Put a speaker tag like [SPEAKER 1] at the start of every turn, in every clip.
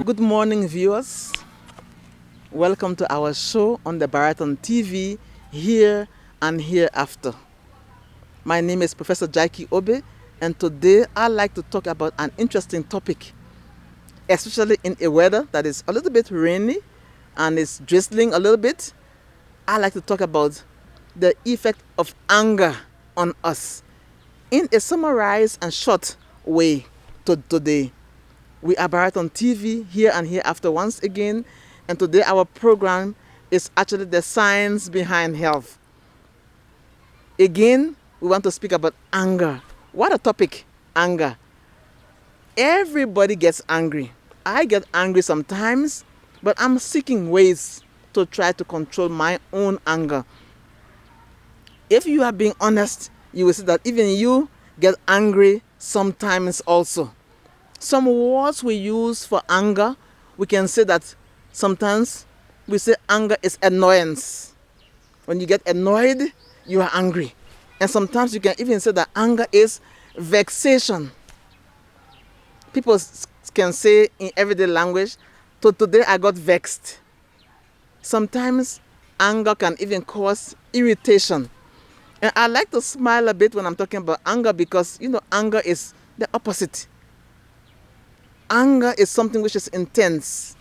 [SPEAKER 1] Good morning, viewers. Welcome to our show on the Baraton TV, Here and Hereafter. My name is Professor Jackie Obe, and today I'd like to talk about an interesting topic, especially in a weather that is a little bit rainy and is drizzling a little bit. I'd like to talk about the effect of anger on us in a summarized and short way today. We are Baraton TV, Here and Hereafter once again, and today our program is actually the science behind health. Again, we want to speak about anger. What a topic, anger. Everybody gets angry. I get angry sometimes, but I'm seeking ways to try to control my own anger. If you are being honest, you will see that even you get angry sometimes also. Some words we use for anger, we can say that sometimes we say anger is annoyance. When you get annoyed, you are angry. And sometimes you can even say that anger is vexation. People can say in everyday language, today I got vexed. Sometimes anger can even cause irritation. And I like to smile a bit when I'm talking about anger because, anger is the opposite. Anger is something which is intense.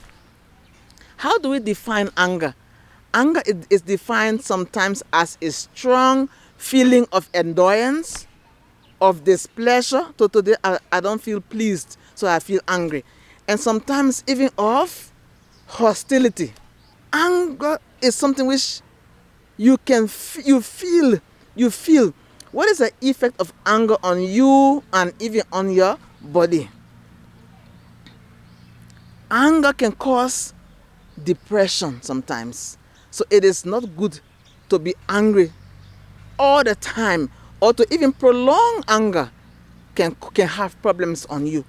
[SPEAKER 1] How do we define anger? Anger is defined sometimes as a strong feeling of annoyance, of displeasure. So today I don't feel pleased, so I feel angry. And sometimes even of hostility. Anger is something which you feel. What is the effect of anger on you and even on your body? Anger can cause depression sometimes. So it is not good to be angry all the time, or to even prolong anger can have problems on you.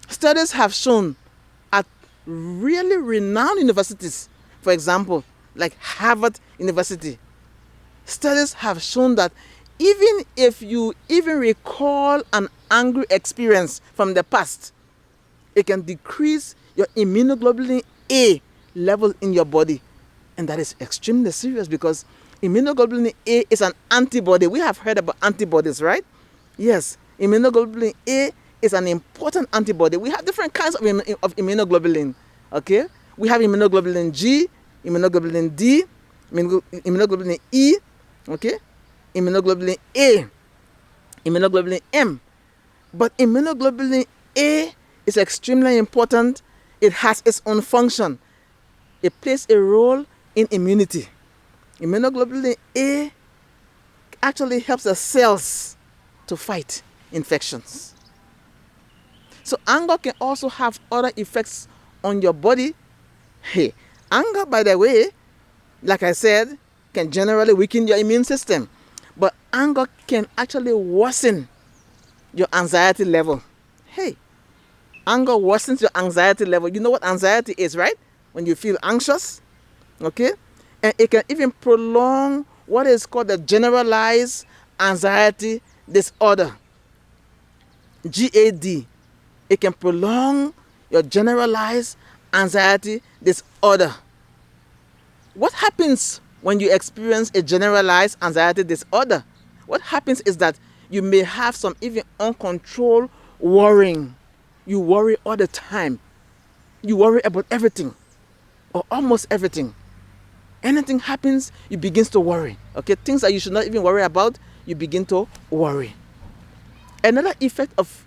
[SPEAKER 1] Studies have shown at really renowned universities, for example, like Harvard University, studies have shown that even if you even recall an angry experience from the past, it can decrease your immunoglobulin A level in your body. And that is extremely serious because immunoglobulin A is an antibody. We have heard about antibodies, right? Yes, immunoglobulin A is an important antibody. We have different kinds of immunoglobulin, okay? We have immunoglobulin G, immunoglobulin D, immunoglobulin E, okay? Immunoglobulin A, immunoglobulin M. But immunoglobulin A is extremely important. It has its own function. It plays a role in immunity. Immunoglobulin A actually helps the cells to fight infections. So anger can also have other effects on your body. Hey, anger, by the way, like I said, can generally weaken your immune system. But anger can actually worsen your anxiety level. Hey, anger worsens your anxiety level. You know what anxiety is, right? When you feel anxious, okay? And it can even prolong what is called the generalized anxiety disorder, GAD. It can prolong your generalized anxiety disorder. What happens when you experience a generalized anxiety disorder? What happens is that you may have some even uncontrolled worrying. You worry all the time. You worry about everything or almost everything. Anything happens, you begin to worry. Okay, things that you should not even worry about, you begin to worry. Another effect of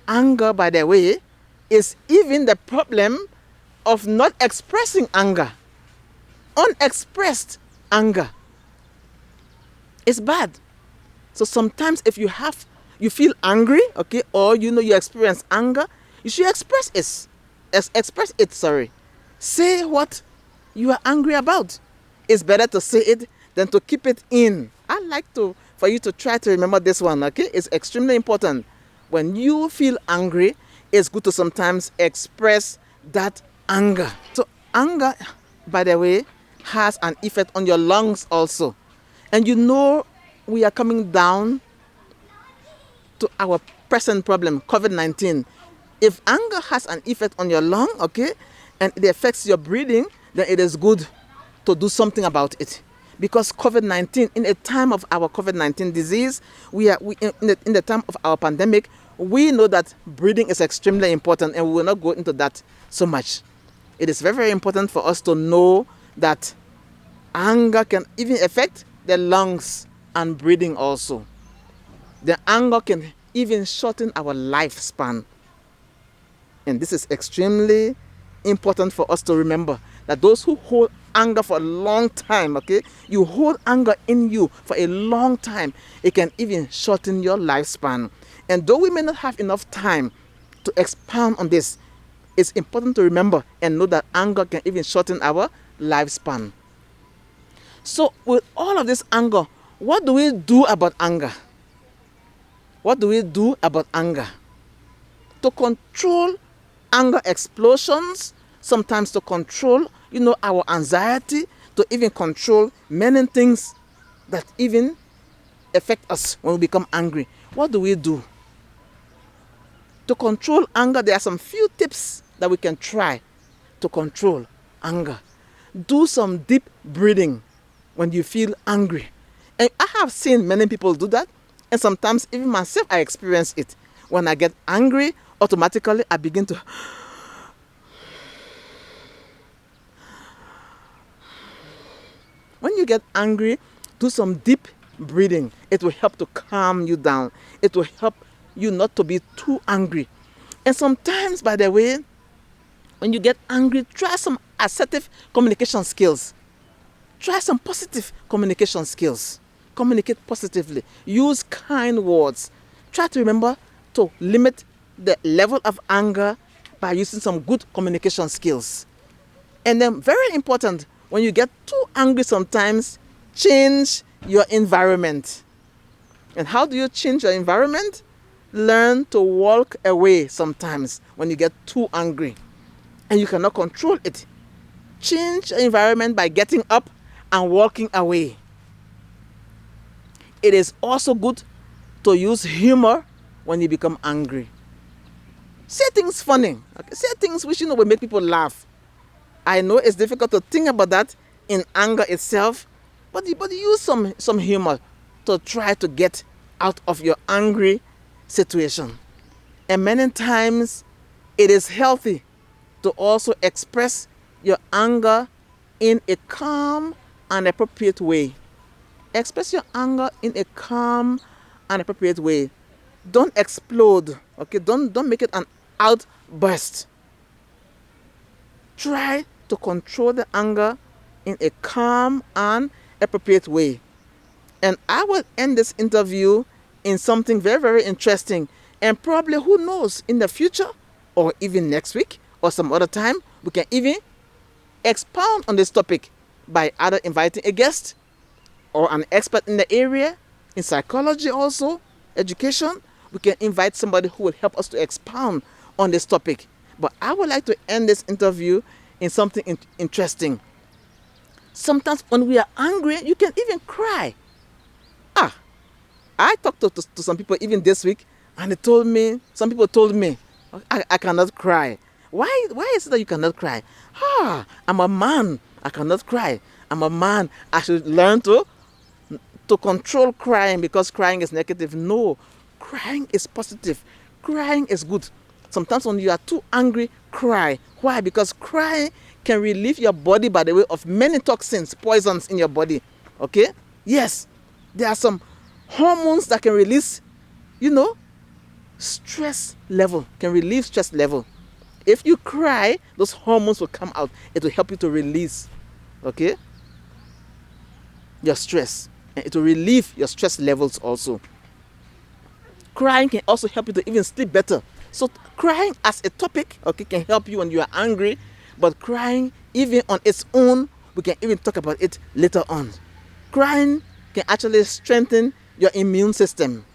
[SPEAKER 1] anger, by the way, is even the problem of not expressing anger. Unexpressed anger is bad. So sometimes if you feel angry, okay, or you experience anger, you should express it. Say what you are angry about. It's better to say it than to keep it in. I like for you to try to remember this one, okay? It's extremely important. When you feel angry, it's good to sometimes express that anger. So anger, by the way, has an effect on your lungs also. And we are coming down to our present problem, COVID-19. If anger has an effect on your lung, okay, and it affects your breathing, then it is good to do something about it. Because COVID-19, in a time of our COVID-19 disease, in the time of our pandemic, we know that breathing is extremely important, and we will not go into that so much. It is very, very important for us to know that anger can even affect the lungs and breathing also. The anger can even shorten our lifespan. And this is extremely important for us to remember, that those who hold anger for a long time, okay, you hold anger in you for a long time, it can even shorten your lifespan. And though we may not have enough time to expound on this, it's important to remember and know that anger can even shorten our lifespan. So with all of this anger, what do we do about anger? What do we do about anger? To control anger explosions, sometimes to control, our anxiety, to even control many things that even affect us when we become angry. What do we do? To control anger, there are some few tips that we can try to control anger. Do some deep breathing when you feel angry. And I have seen many people do that, and sometimes even myself, I experience it. When I get angry, automatically I begin to when you get angry, do some deep breathing. It will help to calm you down. It will help you not to be too angry. And sometimes, by the way, when you get angry, try some assertive communication skills. Try some positive communication skills. Communicate positively. Use kind words. Try to remember to limit the level of anger by using some good communication skills. And then, very important, when you get too angry sometimes, change your environment. And how do you change your environment? Learn to walk away sometimes when you get too angry and you cannot control it. Change your environment by getting up and walking away. It is also good to use humor when you become angry. Say things funny. Okay? Say things which will make people laugh. I know it's difficult to think about that in anger itself, but use some humor to try to get out of your angry situation. And many times it is healthy to also express your anger in a calm and appropriate way. Express your anger in a calm and appropriate way. Don't explode, okay? Don't make it an outburst. Try to control the anger in a calm and appropriate way. And I will end this interview in something very, very interesting. And probably, who knows, in the future or even next week or some other time, we can even expound on this topic by either inviting a guest or an expert in the area, in psychology also, education. We can invite somebody who will help us to expound on this topic. But I would like to end this interview in something interesting. Sometimes when we are angry, you can even cry. I talked to some people even this week, and some people told me, I cannot cry. Why is it that you cannot cry? I'm a man. I cannot cry. I'm a man. I should learn to control crying because crying is negative. No, crying is positive. Crying is good. Sometimes when you are too angry, cry. Why? Because crying can relieve your body, by the way, of many toxins, poisons in your body. Okay? Yes, there are some hormones that can release, stress level, can relieve stress level. If you cry, those hormones will come out. It will help you to release, okay, your stress. And it will relieve your stress levels also. Crying can also help you to even sleep better. So crying as a topic, okay, can help you when you are angry. But crying even on its own, we can even talk about it later on. Crying can actually strengthen your immune system.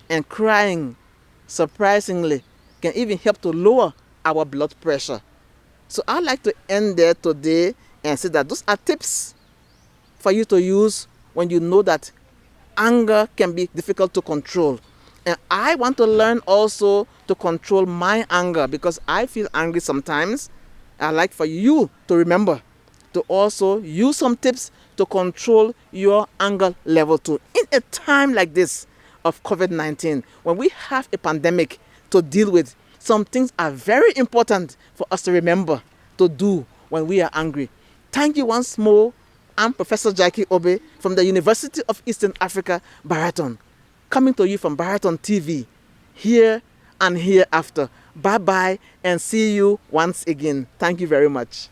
[SPEAKER 1] And crying, surprisingly, can even help to lower our blood pressure. So I'd like to end there today and say that those are tips for you to use when you know that anger can be difficult to control. And I want to learn also to control my anger, because I feel angry sometimes. I'd like for you to remember to also use some tips to control your anger level too. In a time like this of COVID-19, when we have a pandemic to deal with, some things are very important for us to remember to do when we are angry. Thank you once more. I'm Professor Jackie Obe from the University of Eastern Africa, Baraton, coming to you from Baraton TV, here and hereafter. Bye-bye, and see you once again. Thank you very much.